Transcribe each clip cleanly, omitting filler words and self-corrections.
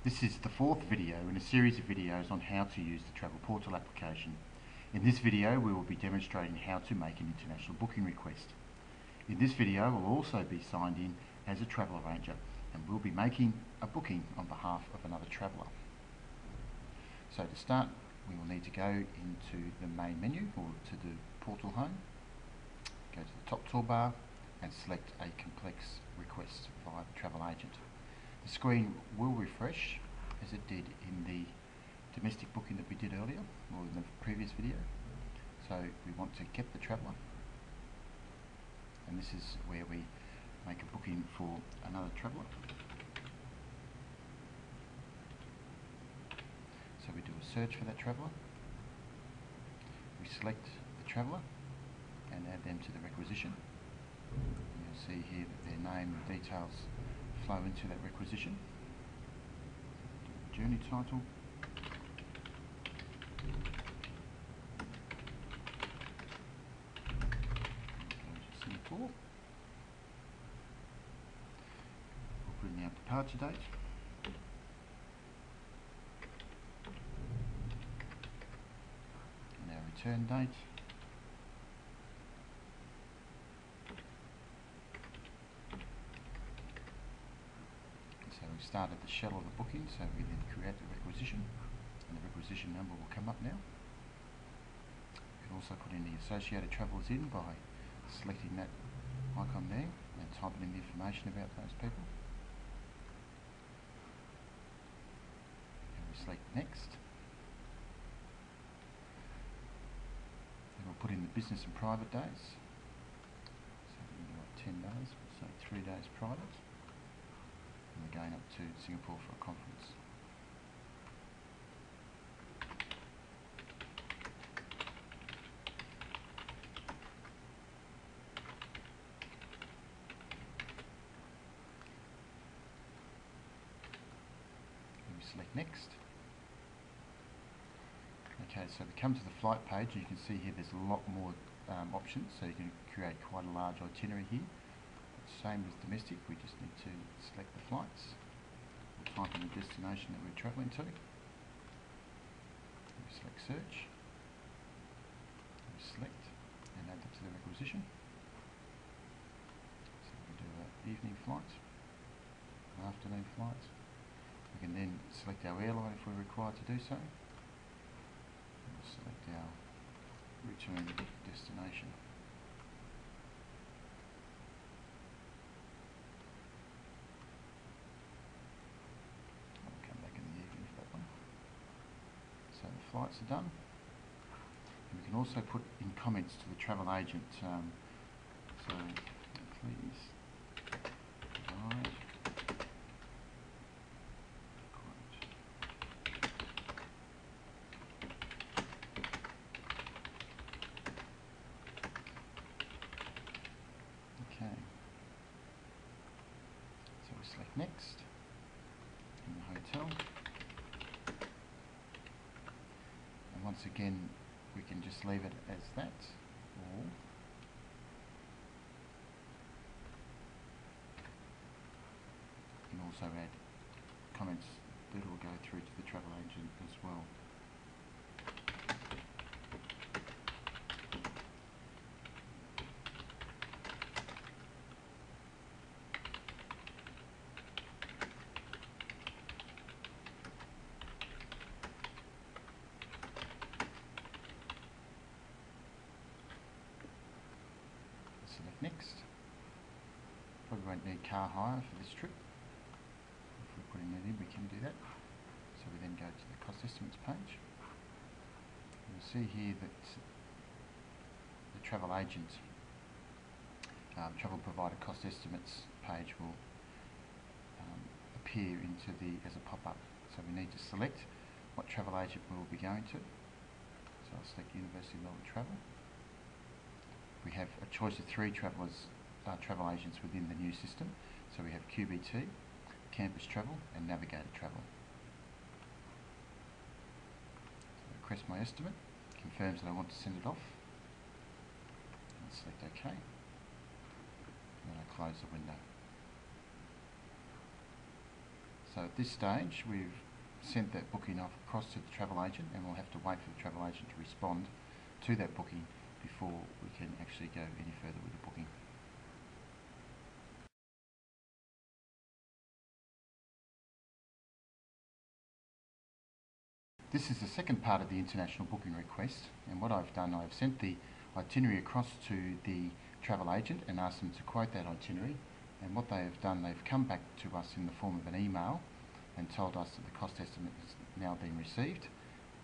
This is the fourth video in a series of videos on how to use the Travel Portal application. In this video we will be demonstrating how to make an international booking request. In this video we'll also be signed in as a travel arranger and we'll be making a booking on behalf of another traveller. So to start we will need to go into the main menu or to the portal home, go to the top toolbar and select a complex request via the travel agent. The screen will refresh as it did in the domestic booking that we did earlier, or in the previous video. So we want to get the traveller, and this is where we make a booking for another traveller. So we do a search for that traveller, we select the traveller and add them to the requisition. And you'll see here that their name and details flow into that requisition. Journey title, go to Singapore, we'll put in our departure date, and our return date. So we've started the shell of the booking, so we then create the requisition, and the requisition number will come up now. You can also put in the associated travellers in by selecting that icon there and typing in the information about those people. And we select next. Then we'll put in the business and private days. So we can do like 10 days, we'll say 3 days private. And we're going up to Singapore for a conference. And we select next. Okay, so we come to the flight page, and you can see here there's a lot more options, so you can create quite a large itinerary here. Same as domestic, we just need to select the flights, we'll type in the destination that we're travelling to, we select search, we select and add that to the requisition. So we do an evening flight, an afternoon flight. We can then select our airline if we're required to do so. We'll select our return destination. So the flights are done, and we can also put in comments to the travel agent. So please provide quote. Okay. So we select next in the hotel. Once again, we can just leave it as that, or we can also add comments that will go through to the travel agent as well. Select next. Probably won't need car hire for this trip. If we're putting that in, we can do that. So we then go to the cost estimates page. You'll see here that the travel agent, travel provider cost estimates page will appear as a pop-up. So we need to select what travel agent we will be going to. So I'll select University of Melbourne Travel. We have a choice of 3 travel agents within the new system. So we have QBT, Campus Travel and Navigator Travel. So request my estimate, confirms that I want to send it off, and select OK, and then I close the window. So at this stage we've sent that booking off across to the travel agent, and we'll have to wait for the travel agent to respond to that booking before we can actually go any further with the booking. This is the second part of the international booking request, and what I've done, I've sent the itinerary across to the travel agent and asked them to quote that itinerary, and what they have done, they've come back to us in the form of an email and told us that the cost estimate has now been received,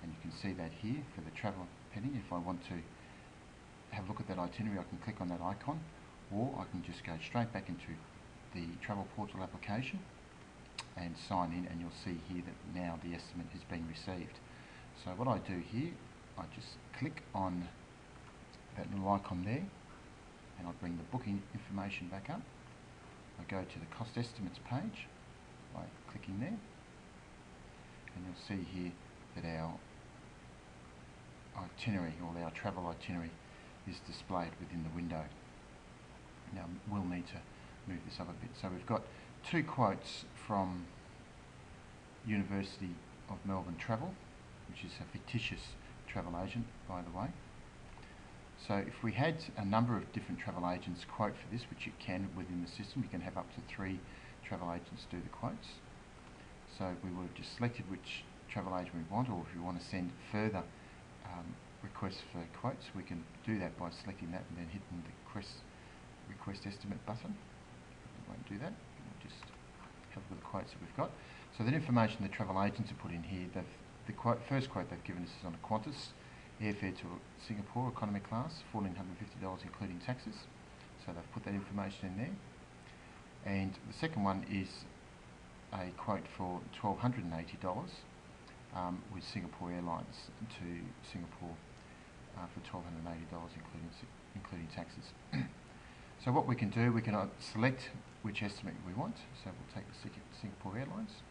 and you can see that here for the travel heading. If I want to have a look at that itinerary, I can click on that icon, or I can just go straight back into the travel portal application and sign in, and you'll see here that now the estimate has been received. So what I do here, I just click on that little icon there, and I'll bring the booking information back up. I go to the cost estimates page by clicking there, and you'll see here that our itinerary, or our travel itinerary, is displayed within the window. Now we'll need to move this up a bit. So we've got two quotes from University of Melbourne Travel, which is a fictitious travel agent, by the way. So if we had a number of different travel agents quote for this, which you can within the system, you can have up to 3 travel agents do the quotes. So we would have just selected which travel agent we want, or if we want to send further requests for quotes, we can do that by selecting that and then hitting the request estimate button. We won't do that, we'll just have a look at the quotes that we've got. So that information the travel agents have put in here, the first quote they've given us is on a Qantas airfare to Singapore economy class, $1,450 including taxes. So they've put that information in there. And the second one is a quote for $1,280 with Singapore Airlines to Singapore for $1,280 including taxes. So what we can do, we can select which estimate we want. So we'll take the Singapore Airlines,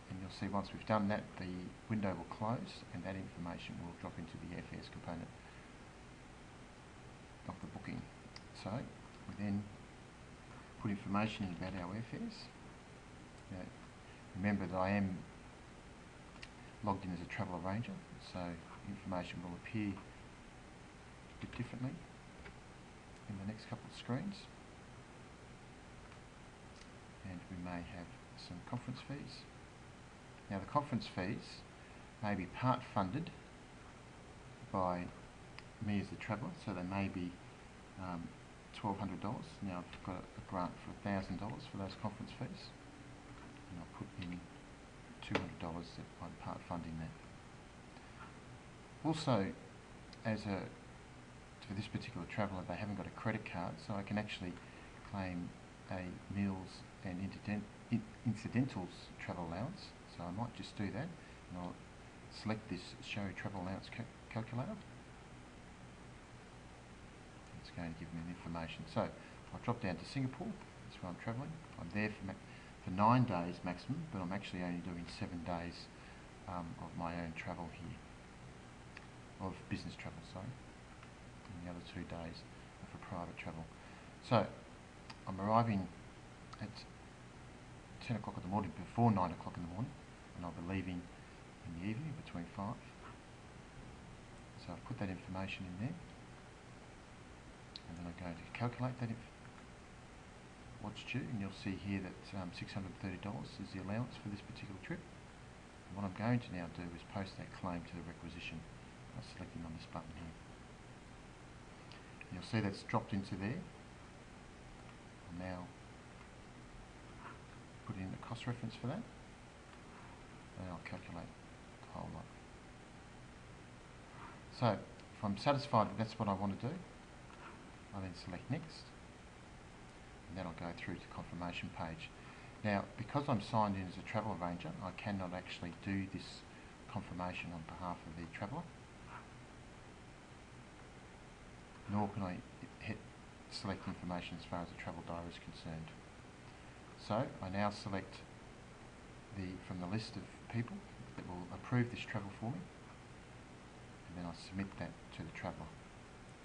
and you'll see once we've done that, the window will close and that information will drop into the airfares component of the booking. So we then put information in about our airfares. Now, remember that I am logged in as a travel arranger, so information will appear a bit differently in the next couple of screens, and we may have some conference fees. Now the conference fees may be part funded by me as the traveller, so they may be $1,200. Now I've got a grant for $1,000 for those conference fees, and I'll put in $200 that I'm part funding that. Also, for this particular traveller, they haven't got a credit card, so I can actually claim a meals and incidentals travel allowance. So I might just do that, and I'll select this show travel allowance calculator. It's going to give me the information. So I'll drop down to Singapore, that's where I'm travelling. I'm there for 9 days maximum, but I'm actually only doing 7 days of my own travel here, of business travel, sorry. And the other 2 days are for private travel. So I'm arriving at 10 o'clock in the morning, before 9 o'clock in the morning, and I'll be leaving in the evening between 5. So I've put that information in there, and then I'm going to calculate that what's due, and you'll see here that $630 is the allowance for this particular trip. And what I'm going to now do is post that claim to the requisition by selecting on this button here. And you'll see that's dropped into there. I'll now put in the cost reference for that, and I'll calculate the whole lot. So if I'm satisfied that that's what I want to do, I then select next, and then I'll go through to the confirmation page. Now, because I'm signed in as a travel arranger, I cannot actually do this confirmation on behalf of the traveller, nor can I select information as far as the travel diary is concerned. So I now select from the list of people that will approve this travel for me, and then I submit that to the traveller,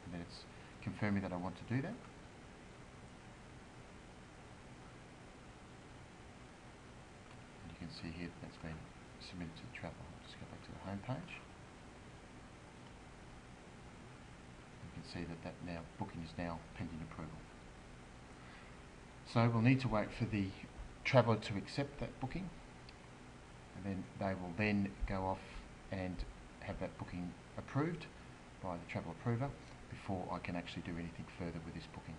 and then it's confirming that I want to do that. And you can see here that's been submitted to the travel. I'll just go back to the home page. You can see that booking is now pending approval. So we'll need to wait for the traveller to accept that booking, and then they will then go off and have that booking approved by the travel approver before I can actually do anything further with this booking.